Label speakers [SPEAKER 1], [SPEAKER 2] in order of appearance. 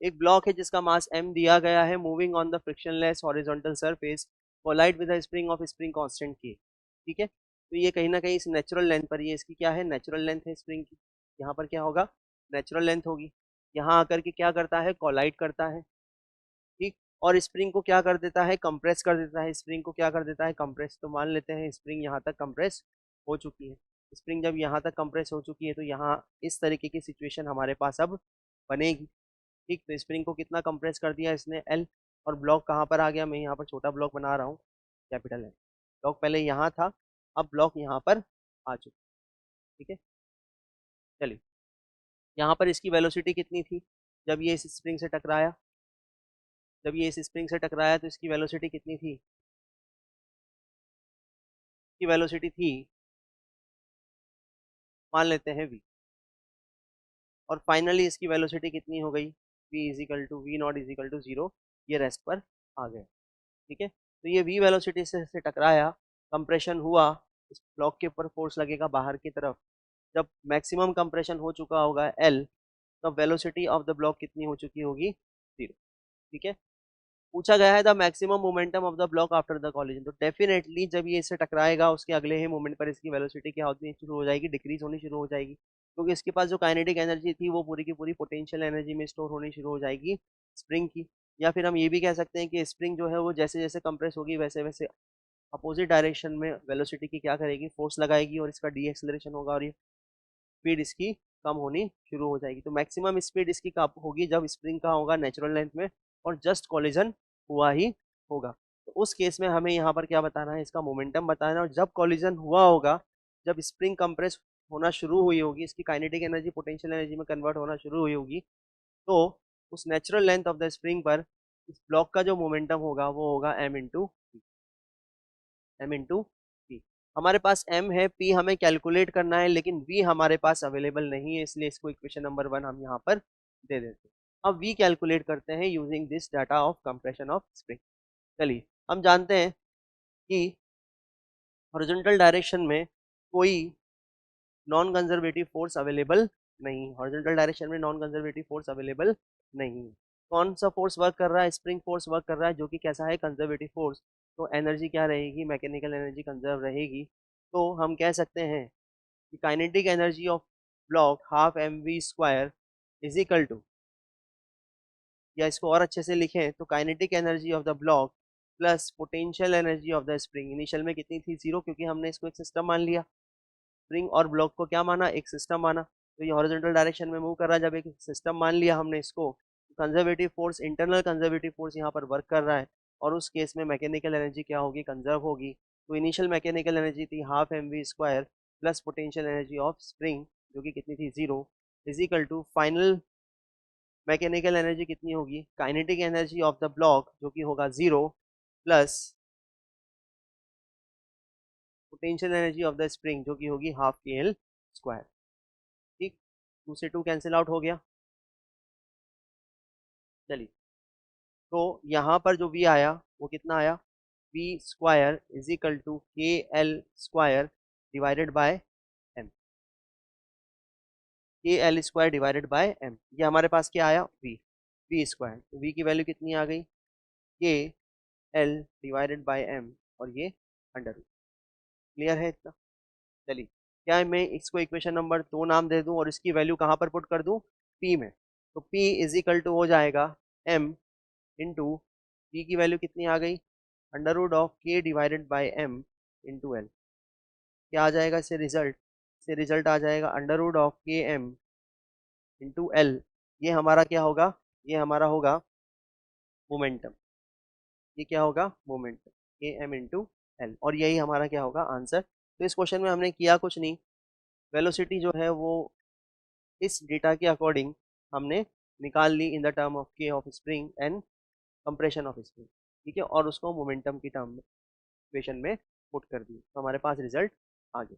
[SPEAKER 1] एक ब्लॉक है जिसका मास m दिया गया है, moving on the frictionless horizontal surface, collide with the spring of spring constant k। ठीक है, तो ये कहीं ना कहीं इस नेचुरल लेंथ पर, ये इसकी क्या है, नेचुरल लेंथ है स्प्रिंग की। यहाँ पर क्या होगा, नेचुरल लेंथ होगी। यहाँ आकर के क्या करता है, कोलाइड करता है। ठीक, और स्प्रिंग को क्या कर देता है, कंप्रेस कर देता है। स्प्रिंग को क्या कर देता है, कंप्रेस। तो मान लेते हैं स्प्रिंग यहाँ तक कंप्रेस हो चुकी है। स्प्रिंग जब यहाँ तक कंप्रेस हो चुकी है तो यहाँ इस तरीके की सिचुएशन हमारे पास अब बनेगी। ठीक, तो स्प्रिंग को कितना कंप्रेस कर दिया इसने, एल। और ब्लॉक कहाँ पर आ गया, मैं यहाँ पर छोटा ब्लॉक बना रहा हूँ, कैपिटल एल। ब्लॉक पहले यहाँ था, अब ब्लॉक यहाँ पर आ चुका। ठीक है, चलिए, यहाँ पर इसकी वेलोसिटी कितनी थी जब ये इस स्प्रिंग से टकराया, जब ये इस स्प्रिंग से टकराया तो इसकी वेलोसिटी कितनी थी, की वेलोसिटी थी, मान लेते हैं v। और फाइनली इसकी वेलोसिटी कितनी हो गई, v is equal to v not is equal to 0, ये रेस्ट पर आ गया। ठीक है, तो ये v वेलोसिटी से टकराया, कंप्रेशन हुआ, इस ब्लॉक के ऊपर फोर्स लगेगा बाहर की तरफ। जब मैक्सिमम कंप्रेशन हो चुका होगा l, तब वेलोसिटी ऑफ द ब्लॉक कितनी हो चुकी होगी, 0। ठीक है, पूछा गया है the maximum momentum of the block after the collision. तो डेफिनेटली जब ये इससे टकराएगा उसके अगले ही मोमेंट पर इसकी वेलोसिटी क्या होनी शुरू हो जाएगी, डिक्रीज होनी शुरू हो जाएगी, क्योंकि इसके पास जो काइनेटिक एनर्जी थी वो पूरी की पूरी पोटेंशियल एनर्जी में स्टोर होनी शुरू हो जाएगी स्प्रिंग की। या फिर हम ये भी कह सकते हैं कि स्प्रिंग जो है वो जैसे जैसे कंप्रेस होगी वैसे वैसे अपोजिट डायरेक्शन में वेलोसिटी की क्या करेगी, फोर्स लगाएगी, और इसका डी एक्सेलरेशन होगा और ये स्पीड इसकी कम होनी शुरू हो जाएगी। तो मैक्सिमम स्पीड इसकी कब होगी, जब स्प्रिंग का होगा नेचुरल लेंथ में और जस्ट कॉलिजन हुआ ही होगा। तो उस केस में हमें यहाँ पर क्या बताना है, इसका मोमेंटम बताना है। और जब कॉलिजन हुआ होगा, जब स्प्रिंग कंप्रेस होना शुरू हुई होगी, इसकी काइनेटिक एनर्जी पोटेंशियल एनर्जी में कन्वर्ट होना शुरू हुई होगी, तो उस natural length of the spring पर इस ब्लॉक का जो मोमेंटम होगा वो होगा m इंटू p। हमारे पास m है, p हमें कैलकुलेट करना है, लेकिन v हमारे पास अवेलेबल नहीं है, इसलिए इसको इक्वेशन नंबर 1 हम यहाँ पर दे देते हैं। अब v कैलकुलेट करते हैं using this data of compression of spring. चलिए, हम जानते हैं कि हॉरिजॉन्टल डायरेक्शन में कोई नॉन कंजर्वेटिव फोर्स अवेलेबल नहीं, हॉरिजॉन्टल डायरेक्शन में नॉन कंजर्वेटिव फोर्स अवेलेबल नहीं। कौन सा फोर्स वर्क कर रहा है, स्प्रिंग फोर्स वर्क कर रहा है, जो कि कैसा है, कंजर्वेटिव फोर्स। तो एनर्जी क्या रहेगी, मैकेनिकल एनर्जी कंजर्व रहेगी। तो हम कह सकते हैं कि kinetic energy of block half mv² is equal to, या इसको और अच्छे से लिखें तो kinetic energy of the block plus potential energy of the spring. Initial में कितनी थी, 0, क्योंकि हमने इसको एक सिस्टम मान लिया, स्प्रिंग और ब्लॉक को क्या माना, एक सिस्टम माना। तो ये हॉरिजॉन्टल डायरेक्शन में मूव कर रहा है, जब एक सिस्टम मान लिया हमने इसको, conservative force, internal conservative force यहाँ पर वर्क कर रहा है, और उस केस में मैकेनिकल एनर्जी क्या होगी, कंजर्व होगी। तो इनिशियल मैकेनिकल एनर्जी थी half mv² plus potential energy of spring, जो कि कितनी थी, 0, is equal to final mechanical energy कितनी होगी, kinetic energy of the block, जो कि होगा 0, plus potential energy of the spring, जो कि होगी हाफ kl²। ठीक, 2 से 2 कैंसिल आउट हो गया। चलिए, तो यहाँ पर जो v आया वो कितना आया, v² is equal to kl² divided by m, kl² divided by m। ये हमारे पास क्या आया, v²। तो v की वैल्यू कितनी आ गई, kl डिवाइडेड बाय m, और ये अंडर रूट। क्लियर है इतना। चलिए, क्या मैं इसको इक्वेशन नंबर 2 नाम दे दूं और इसकी वैल्यू कहाँ पर पुट कर दूं, p में। तो p इज इक्वल टू हो जाएगा m इंटू, p की वैल्यू कितनी आ गई, under root of k divided by m into L. क्या आ जाएगा इससे रिजल्ट, से रिजल्ट आ जाएगा under root of K M into L. ये हमारा क्या होगा, ये हमारा होगा मोमेंटम, ये क्या होगा, मोमेंटम, के एम इंटू एल। और यही हमारा क्या होगा, आंसर। तो इस क्वेश्चन में हमने किया कुछ नहीं, वेलोसिटी जो है वो इस डेटा के अकॉर्डिंग हमने निकाल ली इन द टर्म ऑफ के of spring and compression of spring. ठीक है, और उसको मोमेंटम की टर्म में इक्वेशन में पुट कर दी, तो हमारे पास रिजल्ट आ गया।